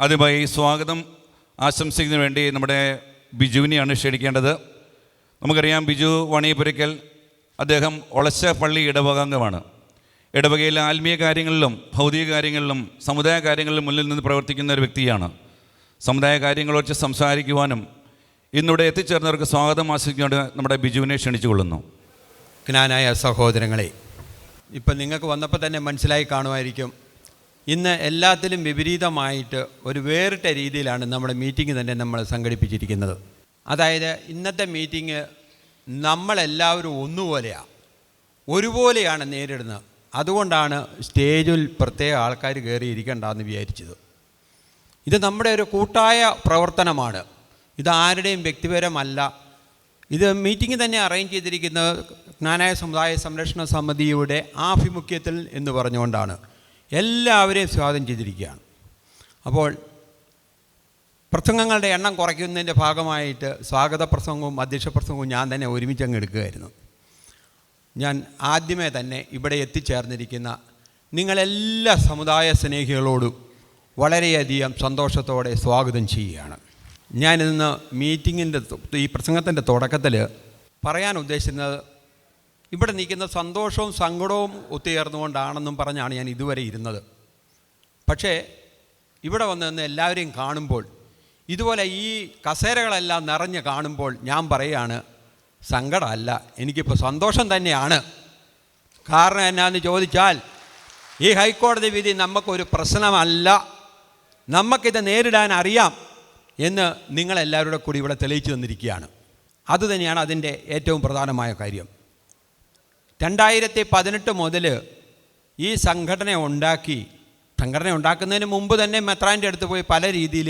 ആദ്യമായി സ്വാഗതം ആശംസിക്കുന്നതിന് വേണ്ടി നമ്മുടെ ബിജുവിനെയാണ് ക്ഷണിക്കേണ്ടത്. നമുക്കറിയാം, ബിജു വണിയപുരയ്ക്കൽ അദ്ദേഹം ഒളശപ്പള്ളി ഇടവകാംഗമാണ്. ഇടവകയിലെ ആത്മീയ കാര്യങ്ങളിലും ഭൗതിക കാര്യങ്ങളിലും സമുദായ കാര്യങ്ങളിലും മുന്നിൽ നിന്ന് പ്രവർത്തിക്കുന്ന ഒരു വ്യക്തിയാണ്. സമുദായ കാര്യങ്ങളെക്കുറിച്ച് സംസാരിക്കുവാനും ഇന്നിവിടെ എത്തിച്ചേർന്നവർക്ക് സ്വാഗതം ആശംസിച്ചുകൊണ്ട് നമ്മുടെ ബിജുവിനെ ക്ഷണിച്ചുകൊള്ളുന്നു. ജ്ഞാനായ സഹോദരങ്ങളെ, ഇപ്പം നിങ്ങൾക്ക് വന്നപ്പോൾ തന്നെ മനസ്സിലായി കാണുമായിരിക്കും, ഇന്ന് എല്ലാത്തിലും വിപരീതമായിട്ട് ഒരു വേറിട്ട രീതിയിലാണ് നമ്മുടെ മീറ്റിംഗ് തന്നെ നമ്മൾ സംഘടിപ്പിച്ചിരിക്കുന്നത്. അതായത് ഇന്നത്തെ മീറ്റിംഗ് നമ്മളെല്ലാവരും ഒന്നുപോലെയാണ്, ഒരുപോലെയാണ് നേരിടുന്നത്. അതുകൊണ്ടാണ് സ്റ്റേജിൽ പ്രത്യേക ആൾക്കാർ കയറി ഇരിക്കേണ്ടെന്ന് വിചാരിച്ചത്. ഇത് നമ്മുടെ ഒരു കൂട്ടായ പ്രവർത്തനമാണ്, ഇത് ആരുടെയും വ്യക്തിപരമല്ല. ഇത് മീറ്റിംഗ് തന്നെ അറേഞ്ച് ചെയ്തിരിക്കുന്നത് ജ്ഞാനായ സമുദായ സംരക്ഷണ സമിതിയുടെ ആഭിമുഖ്യത്തിൽ എന്ന് പറഞ്ഞുകൊണ്ടാണ് എല്ലാവരെയും സ്വാഗതം ചെയ്തിരിക്കുകയാണ്. അപ്പോൾ പ്രസംഗങ്ങളുടെ എണ്ണം കുറയ്ക്കുന്നതിൻ്റെ ഭാഗമായിട്ട് സ്വാഗത പ്രസംഗവും അധ്യക്ഷ പ്രസംഗവും ഞാൻ തന്നെ ഒരുമിച്ചങ്ങ് എടുക്കുകയായിരുന്നു. ഞാൻ ആദ്യമേ തന്നെ ഇവിടെ എത്തിച്ചേർന്നിരിക്കുന്ന നിങ്ങളെല്ലാ സമുദായ സ്നേഹികളോടും വളരെയധികം സന്തോഷത്തോടെ സ്വാഗതം ചെയ്യുകയാണ്. ഞാനിന്ന് മീറ്റിങ്ങിൻ്റെ ഈ പ്രസംഗത്തിൻ്റെ തുടക്കത്തിൽ പറയാൻ ഉദ്ദേശിക്കുന്നത്, ഇവിടെ നിൽക്കുന്ന സന്തോഷവും സങ്കടവും ഒത്തുചേർന്നുകൊണ്ടാണെന്നും പറഞ്ഞാണ് ഞാൻ ഇതുവരെ ഇരുന്നത്. പക്ഷേ ഇവിടെ വന്ന് എല്ലാവരെയും കാണുമ്പോൾ, ഇതുപോലെ ഈ കസേരകളെല്ലാം നിറഞ്ഞ് കാണുമ്പോൾ ഞാൻ പറയുകയാണ്, സങ്കടമല്ല, എനിക്കിപ്പോൾ സന്തോഷം തന്നെയാണ്. കാരണം എന്നാന്ന് ചോദിച്ചാൽ, ഈ ഹൈക്കോടതി വിധി നമുക്കൊരു പ്രശ്നമല്ല, നമുക്കിത് നേരിടാൻ അറിയാം എന്ന് നിങ്ങളെല്ലാവരുടെ കൂടി ഇവിടെ തെളിയിച്ചു തന്നിരിക്കുകയാണ്. അതുതന്നെയാണ് അതിൻ്റെ ഏറ്റവും പ്രധാനമായ കാര്യം. 2018 മുതൽ ഈ സംഘടന ഉണ്ടാക്കുന്നതിന് മുമ്പ് തന്നെ മെത്രാൻ്റെ അടുത്ത് പോയി പല രീതിയിൽ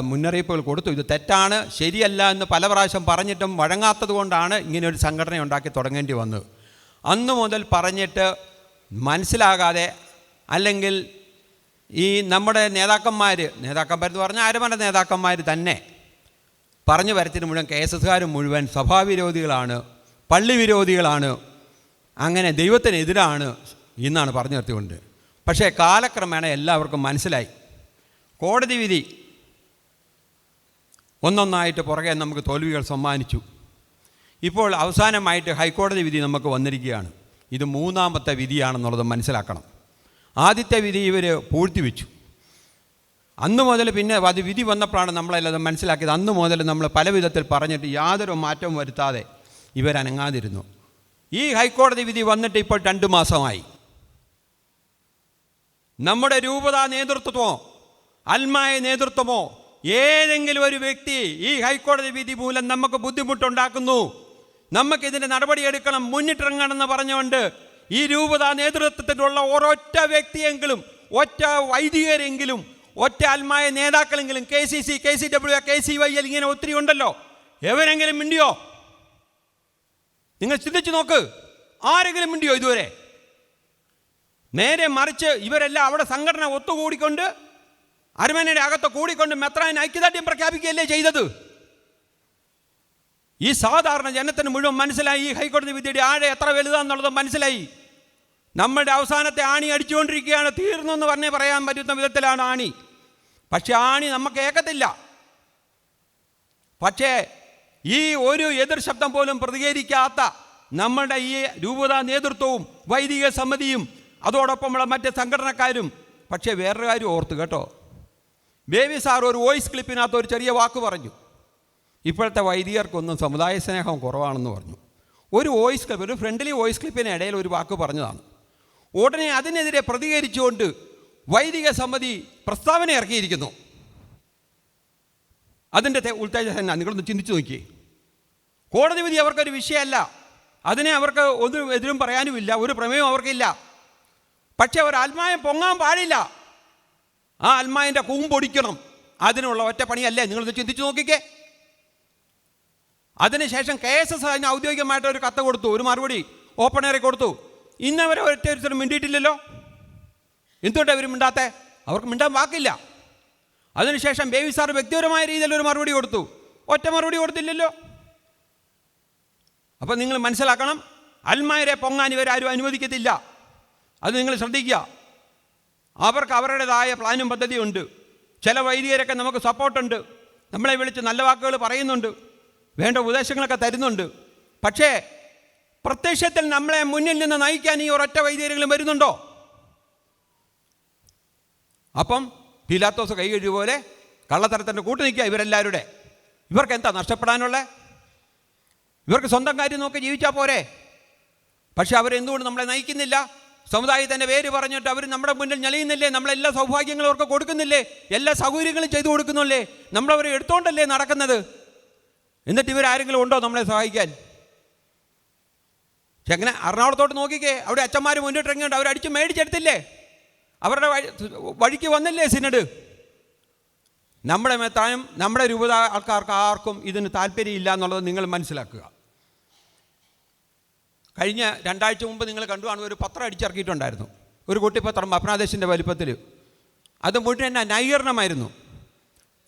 മുന്നറിയിപ്പുകൾ കൊടുത്തു. ഇത് തെറ്റാണ്, ശരിയല്ല എന്ന് പല പ്രാവശ്യം പറഞ്ഞിട്ടും വഴങ്ങാത്തത് കൊണ്ടാണ് ഇങ്ങനെയൊരു സംഘടന ഉണ്ടാക്കി തുടങ്ങേണ്ടി വന്നത്. അന്നു മുതൽ പറഞ്ഞിട്ട് മനസ്സിലാകാതെ, അല്ലെങ്കിൽ ഈ നമ്മുടെ നേതാക്കന്മാരെന്ന് പറഞ്ഞാൽ അരമന നേതാക്കന്മാർ തന്നെ പറഞ്ഞു വരത്തിന് മുഴുവൻ കേസസുകാരും മുഴുവൻ സഭാവിരോധികളാണ്, പള്ളി വിരോധികളാണ്, അങ്ങനെ ദൈവത്തിനെതിരാണ് എന്നാണ് പറഞ്ഞു നിർത്തിക്കൊണ്ട്. പക്ഷേ കാലക്രമേണ എല്ലാവർക്കും മനസ്സിലായി, കോടതി വിധി ഒന്നൊന്നായിട്ട് പുറകെ നമുക്ക് തോൽവികൾ സമ്മാനിച്ചു. ഇപ്പോൾ അവസാനമായിട്ട് ഹൈക്കോടതി വിധി നമുക്ക് വന്നിരിക്കുകയാണ്. ഇത് 3ാമത്തെ വിധിയാണെന്നുള്ളത് മനസ്സിലാക്കണം. ആദ്യത്തെ വിധി ഇവർ പൂഴ്ത്തിവെച്ചു. അന്ന് മുതൽ പിന്നെ അത് വിധി വന്നപ്പോഴാണ് നമ്മളെല്ലാം മനസ്സിലാക്കിയത്. അന്ന് മുതൽ നമ്മൾ പല വിധത്തിൽ പറഞ്ഞിട്ട് യാതൊരു മാറ്റവും വരുത്താതെ ഇവരനങ്ങാതിരുന്നു. ഈ ഹൈക്കോടതി വിധി വന്നിട്ട് ഇപ്പോൾ 2 മാസമായി. നമ്മുടെ രൂപതാ നേതൃത്വമോ അൽമായ നേതൃത്വമോ ഏതെങ്കിലും ഒരു വ്യക്തി ഈ ഹൈക്കോടതി വിധി മൂലം നമുക്ക് ബുദ്ധിമുട്ടുണ്ടാക്കുന്നു, നമുക്കിതിൻ്റെ നടപടിയെടുക്കണം, മുന്നിട്ടിറങ്ങണമെന്ന് പറഞ്ഞുകൊണ്ട് ഈ രൂപതാ നേതൃത്വത്തിലുള്ള ഒരൊറ്റ വ്യക്തിയെങ്കിലും, ഒറ്റ വൈദികരെങ്കിലും, ഒറ്റ അൽമായ നേതാക്കളെങ്കിലും, KCC, KCW, KCYL ഇങ്ങനെ ഒത്തിരി ഉണ്ടല്ലോ, എവരെങ്കിലും മിണ്ടിയോ? നിങ്ങൾ ചിന്തിച്ച് നോക്ക്, ആരെങ്കിലും മിണ്ടിയോ ഇതുവരെ? നേരെ മറിച്ച് ഇവരെല്ലാം അവിടെ സംഘടന ഒത്തുകൂടിക്കൊണ്ട് അരമനയുടെ അകത്ത് കൂടിക്കൊണ്ട് മെത്രാൻ ഐക്യദാർഢ്യം പ്രഖ്യാപിക്കുകയല്ലേ ചെയ്തത്. ഈ സാധാരണ ജനത്തിന് മുഴുവൻ മനസ്സിലായി, ഈ ഹൈക്കോടതി വിധിയുടെ ആഴ എത്ര വലുതാണെന്നുള്ളത് മനസ്സിലായി. നമ്മളുടെ അവസാനത്തെ ആണി അടിച്ചുകൊണ്ടിരിക്കുകയാണ്. തീർന്നു എന്ന് പറഞ്ഞേ പറയാൻ പറ്റുന്ന വിധത്തിലാണ് ആണി. പക്ഷെ ആണി നമുക്ക് ഏക്കത്തില്ല. പക്ഷേ ഈ ഒരു എതിർ ശബ്ദം പോലും പ്രതികരിക്കാത്ത നമ്മളുടെ ഈ രൂപതാ നേതൃത്വവും വൈദിക സമിതിയും അതോടൊപ്പമുള്ള മറ്റ് സംഘടനക്കാരും. പക്ഷേ വേറൊരു കാര്യം ഓർത്ത് കേട്ടോ, ബേബി സാർ ഒരു വോയിസ് ക്ലിപ്പിനകത്ത് ഒരു ചെറിയ വാക്ക് പറഞ്ഞു. ഇപ്പോഴത്തെ വൈദികർക്കൊന്നും സമുദായ സ്നേഹം കുറവാണെന്ന് പറഞ്ഞു. ഒരു വോയിസ് ക്ലിപ്പ്, ഒരു ഫ്രണ്ട്ലി വോയിസ് ക്ലിപ്പിനിടയിൽ ഒരു വാക്ക് പറഞ്ഞതാണ്. ഉടനെ അതിനെതിരെ പ്രതികരിച്ചുകൊണ്ട് വൈദിക സമിതി പ്രസ്താവന ഇറക്കിയിരിക്കുന്നു. അതിൻ്റെ ഉൾത്തേജം തന്നെ നിങ്ങളൊന്ന് ചിന്തിച്ചു നോക്കിയേ. കോടതി വിധി അവർക്കൊരു വിഷയമല്ല, അതിനെ അവർക്ക് ഒരു എതിരും പറയാനുമില്ല, ഒരു പ്രമേയവും അവർക്കില്ല. പക്ഷേ ഒരു ആത്മായം പൊങ്ങാൻ പാടില്ല, ആ ആത്മാവിൻ്റെ കൂമ്പൊടിക്കണം, അതിനുള്ള ഒറ്റ പണിയല്ലേ? നിങ്ങളൊന്ന് ചിന്തിച്ചു നോക്കിക്കേ. അതിനുശേഷം KSS അതിന് ഔദ്യോഗികമായിട്ട് ഒരു കത്ത് കൊടുത്തു, ഒരു മറുപടി ഓപ്പൺ എയറിൽ കൊടുത്തു. ഇന്നവരെ ഒറ്റൊരുത്തരും മിണ്ടിയിട്ടില്ലല്ലോ. എന്തുകൊണ്ടാണ് ഇവർ മിണ്ടാത്തെ? അവർക്ക് മിണ്ടാൻ വാക്കില്ല. അതിനുശേഷം ബേബി സാർ വ്യക്തിപരമായ രീതിയിൽ ഒരു മറുപടി കൊടുത്തു, ഒറ്റ മറുപടി കൊടുത്തില്ലല്ലോ. അപ്പോൾ നിങ്ങൾ മനസ്സിലാക്കണം, അൽമായരെ പൊങ്ങാൻ ഇവരാരും അനുവദിക്കത്തില്ല. അത് നിങ്ങൾ ശ്രദ്ധിക്കുക. അവർക്ക് അവരുടേതായ പ്ലാനും പദ്ധതിയുണ്ട്. ചില വൈദികരൊക്കെ നമുക്ക് സപ്പോർട്ടുണ്ട്, നമ്മളെ വിളിച്ച് നല്ല വാക്കുകൾ പറയുന്നുണ്ട്, വേണ്ട ഉപദേശങ്ങളൊക്കെ തരുന്നുണ്ട്. പക്ഷേ പ്രത്യക്ഷത്തിൽ നമ്മളെ മുന്നിൽ നിന്ന് നയിക്കാൻ ഈ ഒരൊറ്റ വൈദികരെങ്കിലും വരുന്നുണ്ടോ? അപ്പം പീലാത്തോസ് കൈ കഴിയുപോലെ കള്ളത്തരത്തിൻ്റെ കൂട്ട് നിൽക്കുക ഇവരെല്ലാവരുടെ. ഇവർക്ക് എന്താ നഷ്ടപ്പെടാനുള്ളത്? ഇവർക്ക് സ്വന്തം കാര്യം നോക്കി ജീവിച്ചാൽ പോരെ? പക്ഷെ അവരെന്തുകൊണ്ട് നമ്മളെ നയിക്കുന്നില്ല? സമുദായത്തിൻ്റെ പേര് പറഞ്ഞിട്ട് അവർ നമ്മുടെ മുന്നിൽ ഞെളിയുന്നില്ലേ? നമ്മളെല്ലാ സൗഭാഗ്യങ്ങളും അവർക്ക് കൊടുക്കുന്നില്ലേ? എല്ലാ സൗകര്യങ്ങളും ചെയ്തു കൊടുക്കുന്നില്ലേ? നമ്മളവരെ എടുത്തോണ്ടല്ലേ നടക്കുന്നത്? എന്നിട്ട് ഇവരാരെങ്കിലും ഉണ്ടോ നമ്മളെ സഹായിക്കാൻ? എങ്ങനെ എറണാകുളത്തോട്ട് നോക്കിക്കേ, അവിടെ അച്ഛന്മാർ മുന്നിട്ടിറങ്ങിയിട്ട് അവരടിച്ച് മേടിച്ചെടുത്തില്ലേ? അവരുടെ വഴിക്ക് വന്നില്ലേ സിനഡ്? നമ്മുടെ മെത്താനും നമ്മുടെ രൂപത ആൾക്കാർക്ക് ആർക്കും ഇതിന് താല്പര്യമില്ല എന്നുള്ളത് നിങ്ങൾ മനസ്സിലാക്കുക. കഴിഞ്ഞ 2 ആഴ്ച മുമ്പ് നിങ്ങൾ കണ്ടുകാണും, ഒരു പത്രം അടിച്ചിറക്കിയിട്ടുണ്ടായിരുന്നു, ഒരു കുട്ടിപ്പത്രം അപ്നാദേശിൻ്റെ വലിപ്പത്തിൽ. അത് മുഴുവൻ തന്നെ ന്യായീകരണമായിരുന്നു.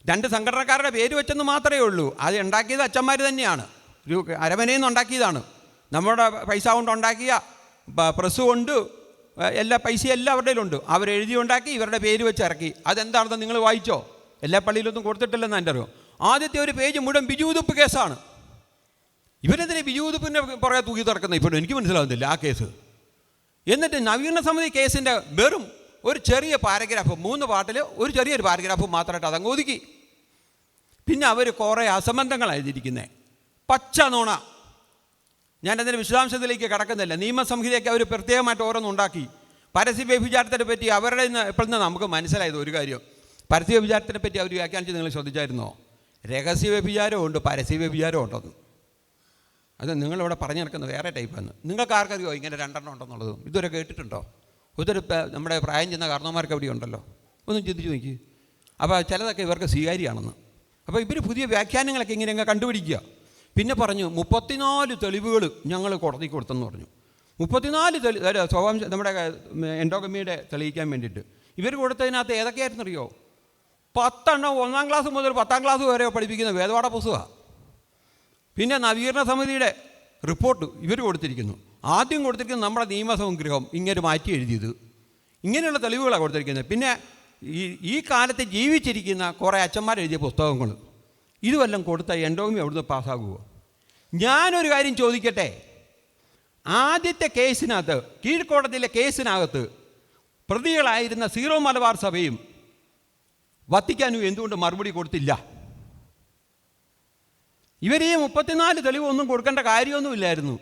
2 സംഘടനക്കാരുടെ പേര് വെച്ചെന്ന് മാത്രമേ ഉള്ളൂ. അത് ഉണ്ടാക്കിയത് അച്ഛന്മാർ തന്നെയാണ്, ഒരു അരമനയിൽ നിന്ന് ഉണ്ടാക്കിയതാണ്. നമ്മുടെ പൈസ കൊണ്ട് ഉണ്ടാക്കിയ പ്രസ് കൊണ്ട് എല്ലാ പൈസയും എല്ലാം അവരുടെ ഉണ്ട്. അവരെഴുതി ഉണ്ടാക്കി ഇവരുടെ പേര് വെച്ച് ഇറക്കി. അതെന്താണെന്ന് നിങ്ങൾ വായിച്ചോ? എല്ലാ പള്ളിയിലൊന്നും കൊടുത്തിട്ടില്ലെന്ന് എൻ്റെ അറിയോ. ആദ്യത്തെ ഒരു പേജ് മുഴുവൻ ബിജുദുപ്പ് കേസാണ്. ഇവരെന്തിനെ ബിജുദുപ്പിൻ്റെ പുറകെ തൂക്കി തുറക്കുന്നത് ഇപ്പോഴും എനിക്ക് മനസ്സിലാവുന്നില്ല ആ കേസ്. എന്നിട്ട് നവീകരണ സമിതി കേസിൻ്റെ വെറും ഒരു ചെറിയ പാരഗ്രാഫ്, 3 പാട്ടിൽ ഒരു ചെറിയൊരു പാരഗ്രാഫ് മാത്രമായിട്ട് അതങ്ങ് ഒതുക്കി. പിന്നെ അവർ കുറേ അസംബന്ധങ്ങളാണ് എഴുതിയിരിക്കുന്നത്, പച്ച നുണ. ഞാനതിൻ്റെ വിശദാംശത്തിലേക്ക് കടക്കുന്നില്ല. നിയമസംഹിതയൊക്കെ അവർ പ്രത്യേകമായിട്ട് ഓരോന്നുണ്ടാക്കി. പരസ്യ വ്യഭിചാരത്തിനെ പറ്റി അവരുടെ എപ്പോഴെന്ന് നമുക്ക് മനസ്സിലായത് ഒരു കാര്യം, പരസ്യ വ്യഭിചാരത്തിനെ പറ്റി അവർ വ്യാഖ്യാനിച്ച് നിങ്ങൾ ശ്രദ്ധിച്ചായിരുന്നോ? രഹസ്യ വ്യഭിചാരമുണ്ട്, പരസ്യ വ്യഭിചാരം ഉണ്ടെന്ന്. അത് നിങ്ങളിവിടെ പറഞ്ഞു നടക്കുന്ന വേറെ ടൈപ്പാണ്. നിങ്ങൾക്ക് ആർക്കറിയോ ഇങ്ങനെ 2 എണ്ണം ഉണ്ടെന്നുള്ളത്? ഇതുവരെ കേട്ടിട്ടുണ്ടോ? ഇതൊരു നമ്മുടെ പ്രായം ചെന്ന കാരണവന്മാർക്ക് അവിടെ ഉണ്ടല്ലോ, ഒന്നും ചിന്തിച്ച് നോക്കി. അപ്പോൾ ചിലതൊക്കെ ഇവർക്ക് സ്വീകാര്യമാണെന്ന്. അപ്പോൾ ഇവർ പുതിയ വ്യാഖ്യാനങ്ങളൊക്കെ ഇങ്ങനെ കണ്ടുപിടിക്കുക. പിന്നെ പറഞ്ഞു 34 തെളിവുകൾ ഞങ്ങൾ കോടതിക്ക് കൊടുത്തെന്ന് പറഞ്ഞു. 34 സ്വഭാവം നമ്മുടെ എൻഡോഗമിയുടെ തെളിയിക്കാൻ വേണ്ടിയിട്ട് ഇവർ കൊടുത്തതിനകത്ത് ഏതൊക്കെയായിരുന്നറിയോ? 10 എണ്ണം 1-ാം ക്ലാസ് മുതൽ 10-ാം ക്ലാസ് വരെ പഠിപ്പിക്കുന്ന വേദപാഠ പുസ്തകമാണ്. പിന്നെ നവീകരണ സമിതിയുടെ റിപ്പോർട്ട് ഇവർ കൊടുത്തിരിക്കുന്നു. ആദ്യം കൊടുത്തിരിക്കുന്നത് നമ്മുടെ നിയമസംഗ്രഹം ഇങ്ങനെ മാറ്റി എഴുതിയത്. ഇങ്ങനെയുള്ള തെളിവുകളാണ് കൊടുത്തിരിക്കുന്നത്. പിന്നെ ഈ കാലത്ത് ജീവിച്ചിരിക്കുന്ന കുറേ അച്ഛന്മാരെഴുതിയ പുസ്തകങ്ങൾ, ഇതുവെല്ലാം കൊടുത്ത എൻഡോഗമി അവിടുന്ന് പാസ്സാകുമോ? ഞാനൊരു കാര്യം ചോദിക്കട്ടെ. ആദ്യത്തെ കേസിനകത്ത്, കീഴ്ക്കോടതിയിലെ കേസിനകത്ത് പ്രതികളായിരുന്ന സീറോ മലബാർ സഭയും വത്തിക്കാനും എന്തുകൊണ്ട് മറുപടി കൊടുത്തില്ല? ഇവർ ഈ 34 തെളിവൊന്നും കൊടുക്കേണ്ട കാര്യമൊന്നുമില്ലായിരുന്നു.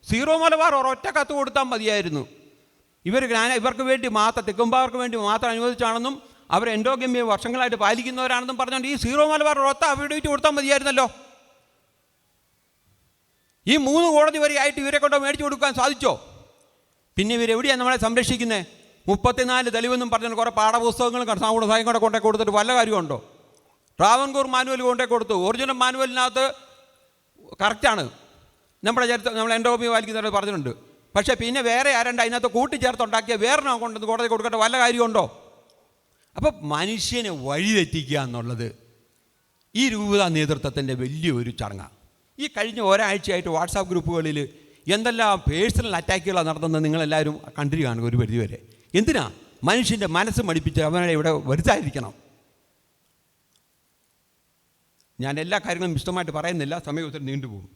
സീറോ മലബാർ ഒരൊറ്റ കത്ത് കൊടുത്താൽ മതിയായിരുന്നു. ഇവർക്ക് വേണ്ടി മാത്രം, തെക്കുംപാവർക്ക് വേണ്ടി മാത്രം അനുവദിച്ചാണെന്നും അവർ എൻഡോഗമ്യ വർഷങ്ങളായിട്ട് പാലിക്കുന്നവരാണെന്നും പറഞ്ഞുകൊണ്ട് ഈ സീറോ മലബാർ ഒരൊറ്റ അഫിഡവിറ്റ് കൊടുത്താൽ മതിയായിരുന്നല്ലോ. ഈ 3 കോടതി വരെയായിട്ട് ഇവരെ കൊണ്ട് മേടിച്ചു കൊടുക്കാൻ സാധിച്ചോ? പിന്നെ ഇവരെവിടെയാണ് നമ്മളെ സംരക്ഷിക്കുന്നത്? 34 തെളിവെന്നും പറഞ്ഞാൽ കുറേ പാഠപുസ്തകങ്ങളും സഹായം കൂടെ കൊണ്ടേ കൊടുത്തിട്ട് വല്ല കാര്യമുണ്ടോ? ട്രാവൻകൂർ മാനുവൽ കൊണ്ടേ കൊടുത്തു. ഒറിജിനൽ മാനുവലിനകത്ത് കറക്റ്റാണ്, നമ്മുടെ ചരിത്രം നമ്മൾ എൻഡോഗമി പാലിക്കുന്നവർ പറഞ്ഞിട്ടുണ്ട്. പക്ഷേ പിന്നെ വേറെ ആരണ്ട് അതിനകത്ത് കൂട്ടിച്ചേർത്തുണ്ടാക്കിയ വേറെ കൊണ്ടു കോടതി കൊടുക്കേണ്ട വല്ല കാര്യമുണ്ടോ? അപ്പോൾ മനുഷ്യനെ വഴിതെറ്റിക്കുക എന്നുള്ളത് ഈ രൂപതാ നേതൃത്വത്തിൻ്റെ വലിയൊരു ചടങ്ങാണ്. ഈ കഴിഞ്ഞ ഒരാഴ്ചയായിട്ട് വാട്സാപ്പ് ഗ്രൂപ്പുകളിൽ എന്തെല്ലാം പേഴ്സണൽ അറ്റാക്കുകളാണ് നടത്തുന്നത് നിങ്ങളെല്ലാവരും കണ്ടിരിക്കുകയാണ് ഒരു പരിധിവരെ. എന്തിനാ? മനുഷ്യൻ്റെ മനസ്സ് മടിപ്പിച്ച് അവനെ ഇവിടെ വരുത്താതിരിക്കണം. ഞാൻ എല്ലാ കാര്യങ്ങളും വിശദമായിട്ട് പറയുന്നില്ല, സമയം ഒത്തിരി നീണ്ടുപോകും.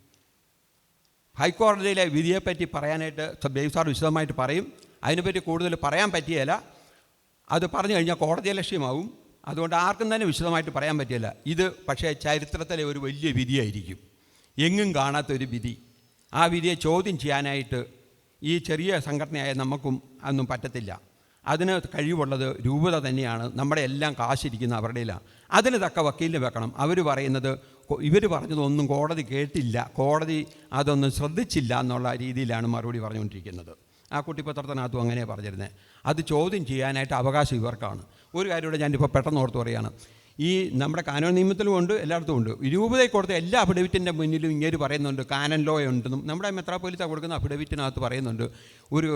ഹൈക്കോടതിയിലെ വിധിയെപ്പറ്റി പറയാനായിട്ട് ബേബി സാർ വിശദമായിട്ട് പറയും. അതിനെപ്പറ്റി കൂടുതൽ പറയാൻ പറ്റിയല്ല, അത് പറഞ്ഞു കഴിഞ്ഞാൽ കോടതിയെ ലക്ഷ്യമാവും. അതുകൊണ്ട് ആർക്കും തന്നെ വിശദമായിട്ട് പറയാൻ പറ്റില്ല. ഇത് പക്ഷേ ചരിത്രത്തിലെ ഒരു വലിയ വിധിയായിരിക്കും, എങ്ങും കാണാത്തൊരു വിധി. ആ വിധിയെ ചോദ്യം ചെയ്യാനായിട്ട് ഈ ചെറിയ സംഘടനയായ നമുക്കും ഒന്നും പറ്റത്തില്ല. അതിന് കഴിവുള്ളത് രൂപത തന്നെയാണ്. നമ്മുടെ എല്ലാം കാശിരിക്കുന്ന അവരുടെയിലാണ്. അതിന് തക്ക വക്കീലിനെ വെക്കണം. അവർ പറയുന്നത്, ഇവർ പറഞ്ഞതൊന്നും കോടതി കേട്ടില്ല, കോടതി അതൊന്നും ശ്രദ്ധിച്ചില്ല എന്നുള്ള രീതിയിലാണ് മറുപടി പറഞ്ഞുകൊണ്ടിരിക്കുന്നത്. ആ കുട്ടിപ്പത്രത്തിനകത്തും അങ്ങനെ പറഞ്ഞിരുന്നത്. അത് ചോദ്യം ചെയ്യാനായിട്ട് അവകാശം ഇവർക്കാണ്. ഒരു കാര്യം കൂടെ ഞാനിപ്പോൾ പെട്ടെന്ന് ഓർത്ത് പറയുകയാണ്. ഈ നമ്മുടെ കാനോൻ നിയമത്തിലും ഉണ്ട്, എല്ലായിടത്തും ഉണ്ട്. രൂപതയിൽ കൊടുത്ത എല്ലാ അഫിഡവിറ്റിൻ്റെ മുന്നിലും ഇങ്ങനെ പറയുന്നുണ്ട് കാനൻ ലോ ഉണ്ടെന്നും. നമ്മുടെ മെത്രാപ്പൊലീത്ത കൊടുക്കുന്ന അഫിഡവിറ്റിനകത്ത് പറയുന്നുണ്ട് ഒരു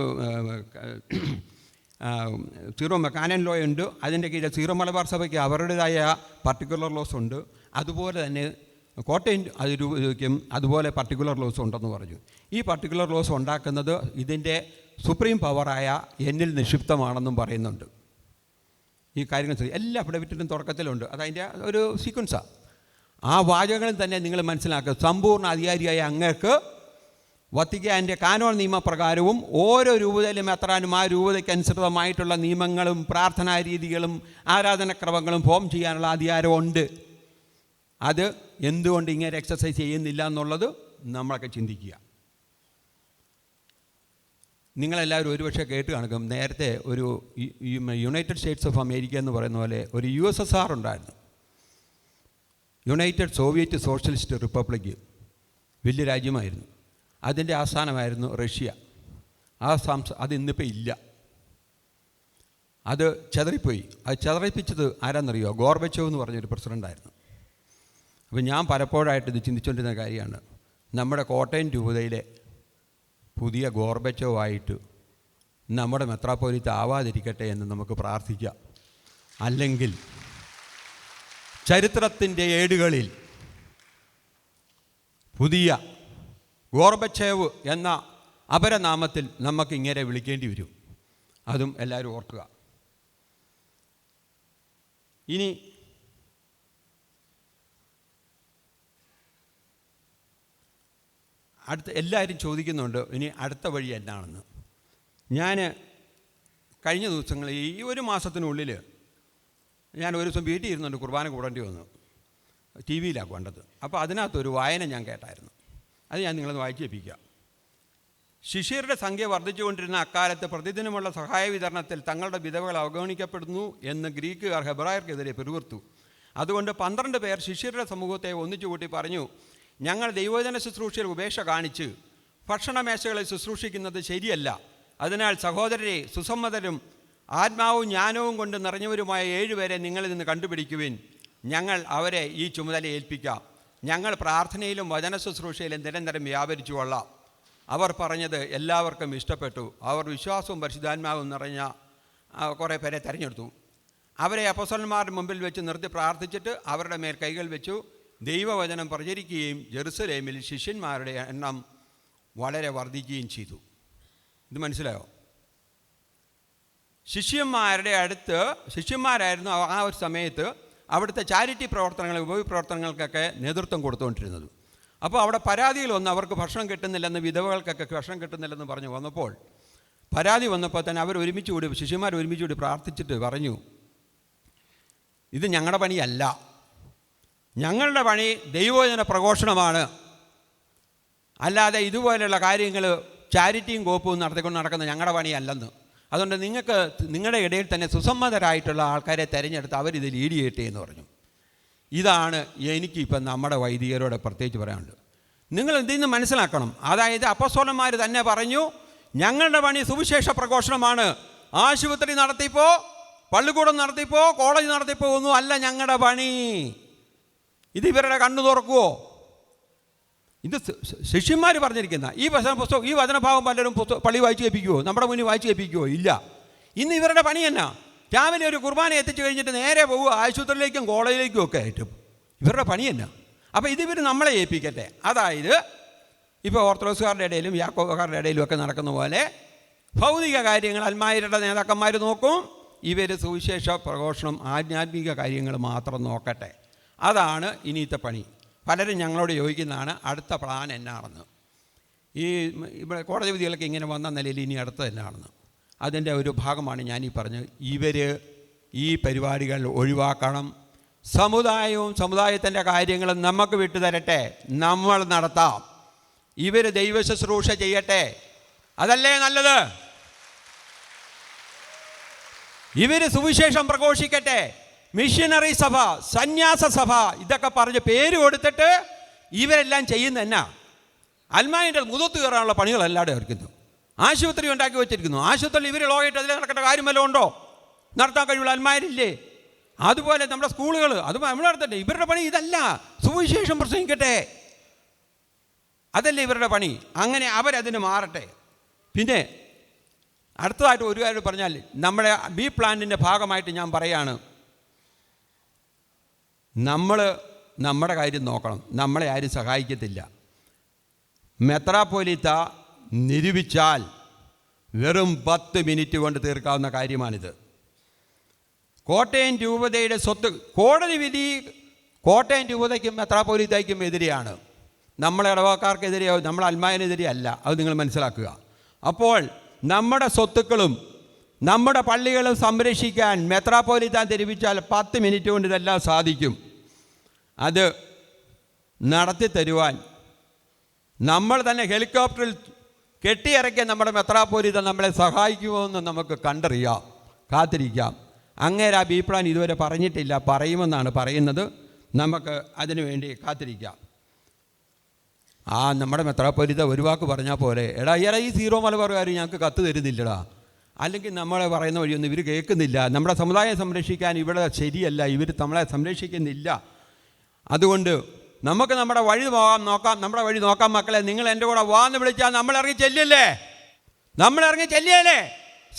സീറോ കാനൻ ലോ ഉണ്ട്. അതിൻ്റെ കീഴിൽ സീറോ മലബാർ സഭയ്ക്ക് അവരുടേതായ പർട്ടിക്കുലർ ലോസ് ഉണ്ട്. അതുപോലെ തന്നെ കോട്ടയം രൂപതയ്ക്കും അതുപോലെ പർട്ടിക്കുലർ ലോസ് ഉണ്ടെന്ന് പറഞ്ഞു. ഈ പർട്ടിക്കുലർ ലോസ് ഉണ്ടാക്കുന്നത് ഇതിൻ്റെ സുപ്രീം പവറായ എന്നിൽ നിക്ഷിപ്തമാണെന്നും പറയുന്നുണ്ട്. ഈ കാര്യങ്ങൾ എല്ലാ അഫിഡവിറ്റിലും തുടക്കത്തിലുണ്ട്. അതതിൻ്റെ ഒരു സീക്വൻസാണ്. ആ വാചകങ്ങളിൽ തന്നെ നിങ്ങൾ മനസ്സിലാക്കുക, സമ്പൂർണ്ണ അധികാരിയായ അങ്ങേർക്ക് വത്തിക്കാൻ്റെ കാനോൻ നിയമപ്രകാരവും ഓരോ രൂപതയിലും മെത്രാനും ആ രൂപതയ്ക്ക് അനുസൃതമായിട്ടുള്ള നിയമങ്ങളും പ്രാർത്ഥനാ രീതികളും ആരാധനക്രമങ്ങളും ഫോം ചെയ്യാനുള്ള അധികാരമുണ്ട്. അത് എന്തുകൊണ്ട് ഇങ്ങനെ എക്സസൈസ് ചെയ്യുന്നില്ല എന്നുള്ളത് നമ്മളൊക്കെ ചിന്തിക്കുക. നിങ്ങളെല്ലാവരും ഒരുപക്ഷെ കേട്ട് കാണും, നേരത്തെ ഒരു യുണൈറ്റഡ് സ്റ്റേറ്റ്സ് ഓഫ് അമേരിക്ക എന്ന് പറയുന്ന പോലെ ഒരു USSR ഉണ്ടായിരുന്നു, യുണൈറ്റഡ് സോവിയറ്റ് സോഷ്യലിസ്റ്റ് റിപ്പബ്ലിക്. വലിയ രാജ്യമായിരുന്നു. അതിൻ്റെ ആസ്ഥാനമായിരുന്നു റഷ്യ. അത് ഇന്നിപ്പോൾ ഇല്ല, അത് ചെതറിപ്പോയി. അത് ചെതറിപ്പിച്ചത് ആരാന്നറിയോ? ഗോർബച്ചോവ് എന്ന് പറഞ്ഞൊരു പ്രസിഡൻ്റായിരുന്നു. അപ്പോൾ ഞാൻ പലപ്പോഴായിട്ട് ഇത് ചിന്തിച്ചുകൊണ്ടിരുന്ന കാര്യമാണ്, നമ്മുടെ കോട്ടയം രൂപതയിലെ പുതിയ ഗോർബച്ചോവായിട്ട് നമ്മുടെ മെത്രാപ്പോലീത്ത ആവാതിരിക്കട്ടെ എന്ന് നമുക്ക് പ്രാർത്ഥിക്കാം. അല്ലെങ്കിൽ ചരിത്രത്തിൻ്റെ ഏടുകളിൽ പുതിയ ഗോർബച്ചേവ് എന്ന അപരനാമത്തിൽ നമുക്ക് ഇങ്ങനെ വിളിക്കേണ്ടി വരും. അതും എല്ലാവരും ഓർക്കുക. ഇനി എല്ലാവരും ചോദിക്കുന്നുണ്ട് ഇനി അടുത്ത വഴി എന്നാണെന്ന്. ഞാൻ കഴിഞ്ഞ ദിവസങ്ങളിൽ ഈ ഒരു മാസത്തിനുള്ളിൽ ഞാൻ ഒരു ദിവസം വീട്ടിൽ ഇരുന്നുകൊണ്ട് കുർബാന കൂടേണ്ടി വന്നു. TV-യിലാണ് കണ്ടത്. അപ്പോൾ അതിനകത്തൊരു വായന ഞാൻ കേട്ടായിരുന്നു. അത് ഞാൻ നിങ്ങളത് വായിച്ച് കേൾപ്പിക്കാം. ശിഷ്യരുടെ സംഖ്യ വർദ്ധിച്ചുകൊണ്ടിരുന്ന അക്കാലത്ത് പ്രതിദിനമുള്ള സഹായ വിതരണത്തിൽ തങ്ങളുടെ വിധവകൾ അവഗണിക്കപ്പെടുന്നു എന്ന് ഗ്രീക്കുകാർ ഹെബ്രായർക്കെതിരെ പിറുവിർത്തു. അതുകൊണ്ട് 12 പേർ ശിഷ്യരുടെ സമൂഹത്തെ ഒന്നിച്ചുകൂട്ടി പറഞ്ഞു, ഞങ്ങൾ ദൈവവചന ശുശ്രൂഷയിൽ ഉപേക്ഷ കാണിച്ച് ഭക്ഷണമേശകളെ ശുശ്രൂഷിക്കുന്നത് ശരിയല്ല. അതിനാൽ സഹോദരരെ, സുസമ്മതരും ആത്മാവും ജ്ഞാനവും കൊണ്ട് നിറഞ്ഞവരുമായ 7 പേരെ നിങ്ങളിൽ നിന്ന് കണ്ടുപിടിക്കുവിൻ. ഞങ്ങൾ അവരെ ഈ ചുമതല ഏൽപ്പിക്കാം. ഞങ്ങൾ പ്രാർത്ഥനയിലും വചന ശുശ്രൂഷയിലും നിരന്തരം വ്യാപരിച്ചു കൊള്ളാം. അവർ പറഞ്ഞത് എല്ലാവർക്കും ഇഷ്ടപ്പെട്ടു. അവർ വിശ്വാസവും പരിശുദ്ധാത്മാവും നിറഞ്ഞ കുറേ പേരെ തിരഞ്ഞെടുത്തു. അവരെ അപ്പോസ്തലന്മാരുടെ മുമ്പിൽ വെച്ച് നിർത്തി പ്രാർത്ഥിച്ചിട്ട് അവരുടെ മേൽ കൈകൾ വെച്ചു ദൈവവചനം പ്രചരിക്കുകയും ജെറുസലേമിൽ ശിഷ്യന്മാരുടെ എണ്ണം വളരെ വർദ്ധിക്കുകയും ചെയ്തു. ഇത് മനസ്സിലായോ? ശിഷ്യന്മാരായിരുന്നു ആ ഒരു സമയത്ത് അവിടുത്തെ ചാരിറ്റി പ്രവർത്തനങ്ങൾ, ഉപവിപ്രവർത്തനങ്ങൾക്കൊക്കെ നേതൃത്വം കൊടുത്തുകൊണ്ടിരുന്നത്. അപ്പോൾ അവിടെ പരാതികൾ വന്ന് അവർക്ക് ഭക്ഷണം കിട്ടുന്നില്ലെന്ന്, വിധവകൾക്കൊക്കെ ഭക്ഷണം കിട്ടുന്നില്ലെന്ന് പറഞ്ഞു വന്നപ്പോൾ, പരാതി വന്നപ്പോൾ തന്നെ ശിഷ്യന്മാർ ഒരുമിച്ച് കൂടി പ്രാർത്ഥിച്ചിട്ട് പറഞ്ഞു, ഇത് ഞങ്ങളുടെ പണിയല്ല, ഞങ്ങളുടെ പണി ദൈവവചന പ്രഘോഷണമാണ്, അല്ലാതെ ഇതുപോലെയുള്ള കാര്യങ്ങൾ ചാരിറ്റിയും കോപ്പും നടത്തിക്കൊണ്ട് നടക്കുന്ന ഞങ്ങളുടെ പണിയല്ലെന്ന്. അതുകൊണ്ട് നിങ്ങളുടെ ഇടയിൽ തന്നെ സുസമ്മതരായിട്ടുള്ള ആൾക്കാരെ തിരഞ്ഞെടുത്ത് അവരിത് ലീഡ് ചെയ്യട്ടെ എന്ന് പറഞ്ഞു. ഇതാണ് എനിക്കിപ്പം നമ്മുടെ വൈദികരോട് പ്രത്യേകിച്ച് പറയാനുണ്ട്. നിങ്ങൾ ഇതിൽ നിന്ന് മനസ്സിലാക്കണം. അതായത് അപ്പോസ്തലന്മാർ തന്നെ പറഞ്ഞു, ഞങ്ങളുടെ പണി സുവിശേഷ പ്രഘോഷണമാണ്. ആശുപത്രി നടത്തിപ്പോ, പള്ളിക്കൂടം നടത്തിപ്പോ, കോളേജ് നടത്തിപ്പോ ഒന്നും അല്ല ഞങ്ങളുടെ പണി. ഇത് ഇവരുടെ കണ്ണു തുറക്കുവോ? ഇത് ശിഷ്യന്മാർ പറഞ്ഞിരിക്കുന്ന ഈ വചനഭാഗം പലരും പള്ളി വായിച്ച് കേൾപ്പിക്കുമോ? നമ്മുടെ മുന്നിൽ വായിച്ച് കേൾപ്പിക്കുമോ? ഇല്ല. ഇന്ന് ഇവരുടെ പണി എന്നാ? രാവിലെ ഒരു കുർബാന എത്തിച്ചു കഴിഞ്ഞിട്ട് നേരെ പോവുക ആശുപത്രിയിലേക്കും കോളേജിലേക്കും ഒക്കെ ആയിട്ട്. ഇവരുടെ പണി എന്നാ? അപ്പോൾ ഇതിവർ നമ്മളെ ഏൽപ്പിക്കട്ടെ. അതായത് ഇപ്പോൾ ഓർത്തഡോക്സുകാരുടെ ഇടയിലും യാക്കോബക്കാരുടെ ഇടയിലും ഒക്കെ നടക്കുന്ന പോലെ ഭൗതിക കാര്യങ്ങൾ അൽമായരുടെ നേതാക്കന്മാർ നോക്കും, ഇവർ സുവിശേഷ പ്രഘോഷണം ആധ്യാത്മിക കാര്യങ്ങൾ മാത്രം നോക്കട്ടെ. അതാണ് ഇനിയത്തെ പണി. പലരും ഞങ്ങളോട് ചോദിക്കുന്നതാണ് അടുത്ത പ്ലാൻ എന്നാണെന്ന്. ഇവിടെ കോടതി വിധികളൊക്കെ ഇങ്ങനെ വന്ന നിലയിൽ ഇനി അടുത്ത എന്നാണെന്ന്. അതിൻ്റെ ഒരു ഭാഗമാണ് ഞാനീ പറഞ്ഞത്. ഇവർ ഈ പരിപാടികൾ ഒഴിവാക്കണം. സമുദായവും സമുദായത്തിൻ്റെ കാര്യങ്ങളും നമുക്ക് വിട്ടുതരട്ടെ, നമ്മൾ നടത്താം. ഇവർ ദൈവ ശുശ്രൂഷ ചെയ്യട്ടെ, അതല്ലേ നല്ലത്? ഇവർ സുവിശേഷം പ്രഘോഷിക്കട്ടെ. മിഷനറി സഭ, സന്യാസ സഭ ഇതൊക്കെ പറഞ്ഞ് പേര് കൊടുത്തിട്ട് ഇവരെല്ലാം ചെയ്യുന്ന എന്നാ? അൽമായൻ്റെ മുഖത്ത് കയറാനുള്ള പണികളല്ലാതെ ഓർക്കുന്നു. ആശുപത്രി ഉണ്ടാക്കി വെച്ചിരിക്കുന്നു. ആശുപത്രിയിൽ ഇവർ ലോകമായിട്ട് അതിൽ നടക്കേണ്ട കാര്യം വല്ലതും ഉണ്ടോ? നടത്താൻ കഴിവുള്ള അൽമാരില്ലേ? അതുപോലെ നമ്മുടെ സ്കൂളുകൾ അത് നമ്മൾ നടത്തട്ടെ. ഇവരുടെ പണി ഇതല്ല, സുവിശേഷം പ്രസംഗിക്കട്ടെ, അതല്ലേ ഇവരുടെ പണി. അങ്ങനെ അവരതിന് മാറട്ടെ. പിന്നെ അടുത്തതായിട്ട് ഒരു കാര്യം പറഞ്ഞാൽ, നമ്മുടെ ബി പ്ലാനിൻ്റെ ഭാഗമായിട്ട് ഞാൻ പറയാണ്, നമ്മൾ നമ്മുടെ കാര്യം നോക്കണം. നമ്മളെ ആരും സഹായിക്കത്തില്ല. മെത്രാപ്പോലീത്ത നിരൂപിച്ചാൽ വെറും 10 മിനിറ്റ് കൊണ്ട് തീർക്കാവുന്ന കാര്യമാണിത്. കോട്ടയം രൂപതയുടെ സ്വത്ത് കോടതി വിധി കോട്ടയം രൂപതയ്ക്കും മെത്രാപ്പോലീത്തയ്ക്കും എതിരെയാണ്. നമ്മളെ ഇടവക്കാർക്കെതിരെയോ നമ്മളെ അൽമായനെതിരെ അല്ല. അത് നിങ്ങൾ മനസ്സിലാക്കുക. അപ്പോൾ നമ്മുടെ സ്വത്തുക്കളും നമ്മുടെ പള്ളികളും സംരക്ഷിക്കാൻ മെത്രാപ്പോലീത്താൻ തെരുവിച്ചാൽ 10 മിനിറ്റ് കൊണ്ട് ഇതെല്ലാം സാധിക്കും. അത് നടത്തി തരുവാൻ നമ്മൾ തന്നെ ഹെലികോപ്റ്ററിൽ കെട്ടിയിറക്കിയ നമ്മുടെ മെത്രാപ്പോലീത്ത നമ്മളെ സഹായിക്കുമോ എന്ന് നമുക്ക് കണ്ടറിയാം, കാത്തിരിക്കാം. അങ്ങേരെ ആ ബീപ്ലാൻ ഇതുവരെ പറഞ്ഞിട്ടില്ല, പറയുമെന്നാണ് പറയുന്നത്. നമുക്ക് അതിനു വേണ്ടി കാത്തിരിക്കാം. നമ്മുടെ മെത്രാപ്പോലീത്ത ഒരു വാക്ക് പറഞ്ഞാൽ പോലെ, എടാ ഈ സീറോ മലബാറുകാർ ഞങ്ങൾക്ക് കത്ത് തരുന്നില്ലടാ, അല്ലെങ്കിൽ നമ്മളെ പറയുന്ന വഴിയൊന്നും ഇവർ കേൾക്കുന്നില്ല, നമ്മുടെ സമുദായം സംരക്ഷിക്കാൻ ഇവിടെ ശരിയല്ല, ഇവർ നമ്മളെ സംരക്ഷിക്കുന്നില്ല. അതുകൊണ്ട് നമുക്ക് നമ്മുടെ വഴി നോക്കാം, നമ്മുടെ വഴി നോക്കാം മക്കളെ. നിങ്ങൾ എൻ്റെ കൂടെ വാന്ന് വിളിച്ചാൽ നമ്മളിറങ്ങി ചെല്ലിയല്ലേ.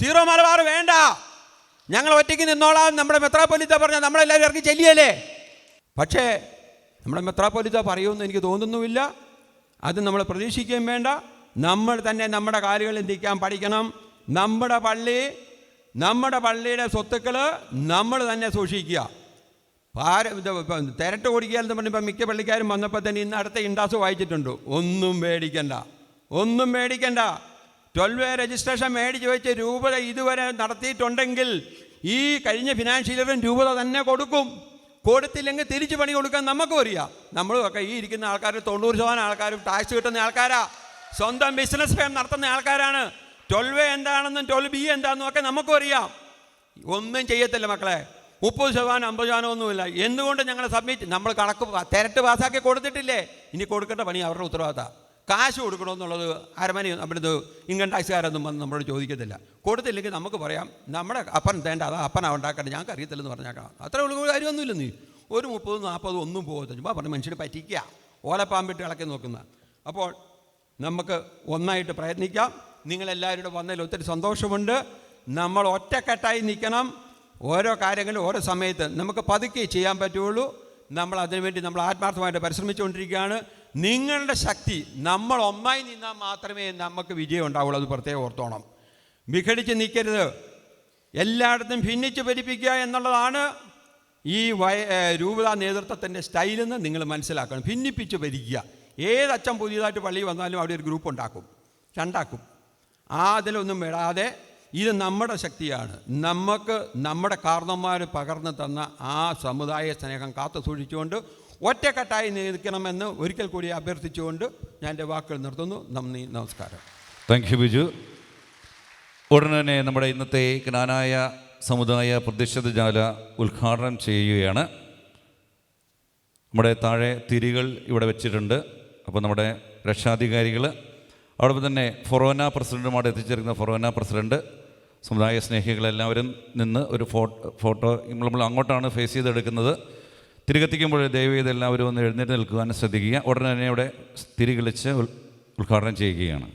സീറോ മലബാർ വേണ്ട, ഞങ്ങൾ ഒറ്റയ്ക്ക് നിന്നോളാം നമ്മുടെ മെത്രാപ്പൊലീത്ത പറഞ്ഞാൽ നമ്മളെല്ലാവരും ഇറങ്ങി ചെല്ലിയല്ലേ. പക്ഷേ നമ്മുടെ മെത്രാപ്പൊലീത്ത പറയുമെന്ന് എനിക്ക് തോന്നുന്നുമില്ല. അത് നമ്മൾ പ്രതീക്ഷിക്കുകയും വേണ്ട. നമ്മൾ തന്നെ നമ്മുടെ കാലുകളിൽ നിൽക്കാൻ പഠിക്കണം. നമ്മുടെ പള്ളിയുടെ സ്വത്തുക്കൾ നമ്മൾ തന്നെ സൂക്ഷിക്കുക. തിരട്ട് ഓടിക്കുകയെന്ന് പറഞ്ഞപ്പോൾ മിക്ക പള്ളിക്കാരും വന്നപ്പോൾ തന്നെ ഇന്ന് അടുത്ത ഇൻഡാസ് വായിച്ചിട്ടുണ്ട്. ഒന്നും മേടിക്കണ്ട. 12A രജിസ്ട്രേഷൻ മേടിച്ച് വെച്ച് രൂപത ഇതുവരെ നടത്തിയിട്ടുണ്ടെങ്കിൽ ഈ കഴിഞ്ഞ ഫിനാൻഷ്യൽ ഇയറും രൂപത തന്നെ കൊടുക്കും. കൊടുത്തില്ലെങ്കിൽ തിരിച്ച് പണി കൊടുക്കാൻ നമുക്കും അറിയാം. നമ്മളൊക്കെ ഈ ഇരിക്കുന്ന ആൾക്കാർ 90% ആൾക്കാരും ടാക്സ് കിട്ടുന്ന ആൾക്കാരാ, സ്വന്തം ബിസിനസ് ഫേം നടത്തുന്ന ആൾക്കാരാണ്. 12A എന്താണെന്നും 12B എന്താണെന്നും ഒക്കെ നമുക്കും അറിയാം. ഒന്നും ചെയ്യത്തില്ല മക്കളെ. 30%, 50% ഒന്നുമില്ല. എന്തുകൊണ്ട് ഞങ്ങൾ നമ്മൾ കണക്ക് തിരട്ട് പാസ്സാക്കി കൊടുത്തിട്ടില്ലേ? ഇനി കൊടുക്കേണ്ട പണി അവരുടെ ഉത്തരവാദിത്തം. കാശ് കൊടുക്കണമെന്നുള്ളത് അരമന അവിടുന്ന് ഇൻകം ടാക്സുകാരൊന്നും വന്ന് നമ്മളോട് ചോദിക്കത്തില്ല. കൊടുത്തില്ലെങ്കിൽ നമുക്ക് പറയാം നമ്മുടെ അപ്പൻ തേണ്ട, അതാ അപ്പനാ ഉണ്ടാക്കേണ്ടത്, ഞങ്ങൾക്ക് അറിയത്തില്ലെന്ന് പറഞ്ഞേക്കാം. അത്ര ഉള്ള കാര്യമൊന്നുമില്ല. നീ ഒരു 30, 40 ഒന്നും പോകത്തില്ല. ചുമ്മാ പറഞ്ഞ് മനുഷ്യനെ പറ്റിക്കുക, ഓലപ്പാമ്പിട്ട് ഇളക്കി നോക്കുന്ന. അപ്പോൾ നമുക്ക് ഒന്നായിട്ട് പ്രയത്നിക്കാം. നിങ്ങളെല്ലാവരും വന്നതിൽ ഒത്തിരി സന്തോഷമുണ്ട്. നമ്മൾ ഒറ്റക്കെട്ടായി നിൽക്കണം. ഓരോ കാര്യങ്ങളും ഓരോ സമയത്ത് നമുക്ക് പതുക്കെ ചെയ്യാൻ പറ്റുള്ളൂ. നമ്മൾ അതിനുവേണ്ടി നമ്മൾ ആത്മാർത്ഥമായിട്ട് പരിശ്രമിച്ചുകൊണ്ടിരിക്കുകയാണ്. നിങ്ങളുടെ ശക്തി, നമ്മൾ ഒന്നായി നിന്നാൽ മാത്രമേ നമുക്ക് വിജയം ഉണ്ടാവുള്ളൂ. അത് പ്രത്യേകം ഓർത്തോണം. വിഘടിച്ച് നിൽക്കരുത്. എല്ലായിടത്തും ഭിന്നിച്ച് ഭരിപ്പിക്കുക എന്നുള്ളതാണ് ഈ രൂപതാ നേതൃത്വത്തിൻ്റെ സ്റ്റൈലെന്ന് നിങ്ങൾ മനസ്സിലാക്കണം. ഭിന്നിപ്പിച്ച് ഭരിക്കുക. ഏതച്ഛൻ പുതിയതായിട്ട് പള്ളിയിൽ വന്നാലും അവിടെ ഒരു ഗ്രൂപ്പ് ഉണ്ടാക്കും, രണ്ടാക്കും. അതിലൊന്നും വിടാതെ ഇത് നമ്മുടെ ശക്തിയാണ്. നമുക്ക് നമ്മുടെ കാരണന്മാർ പകർന്നു തന്ന ആ സമുദായ സ്നേഹം കാത്തു സൂക്ഷിച്ചുകൊണ്ട് ഒറ്റക്കെട്ടായി നിൽക്കണമെന്ന് ഒരിക്കൽ കൂടി അഭ്യർത്ഥിച്ചുകൊണ്ട് ഞാൻ എൻ്റെ വാക്കുകൾ നിർത്തുന്നു. നന്ദി, നമസ്കാരം. Thank you Biju. ഉടനെ തന്നെ നമ്മുടെ ഇന്നത്തെ ജ്ഞാനായ സമുദായ പ്രതിഷേധജാല ഉദ്ഘാടനം ചെയ്യുകയാണ്. നമ്മുടെ താഴെ തിരികൾ ഇവിടെ വെച്ചിട്ടുണ്ട്. അപ്പോൾ നമ്മുടെ രക്ഷാധികാരികൾ, അവിടെ തന്നെ ഫൊറോന പ്രസിഡൻറ്റുമായിട്ട് എത്തിച്ചേർക്കുന്ന ഫൊറോന പ്രസിഡൻറ്റ്, സമുദായ സ്നേഹികളെല്ലാവരും നിന്ന് ഒരു ഫോട്ടോ നമ്മൾ അങ്ങോട്ടാണ് ഫേസ് ചെയ്തെടുക്കുന്നത്. തിരികെത്തിക്കുമ്പോൾ ദയവേത് എല്ലാവരും ഒന്ന് എഴുന്നേറ്റ് നിൽക്കുവാൻ ശ്രദ്ധിക്കുക. ഉടനെ തന്നെ ഇവിടെ തിരികളിച്ച് ഉദ്ഘാടനം ചെയ്യുകയാണ്.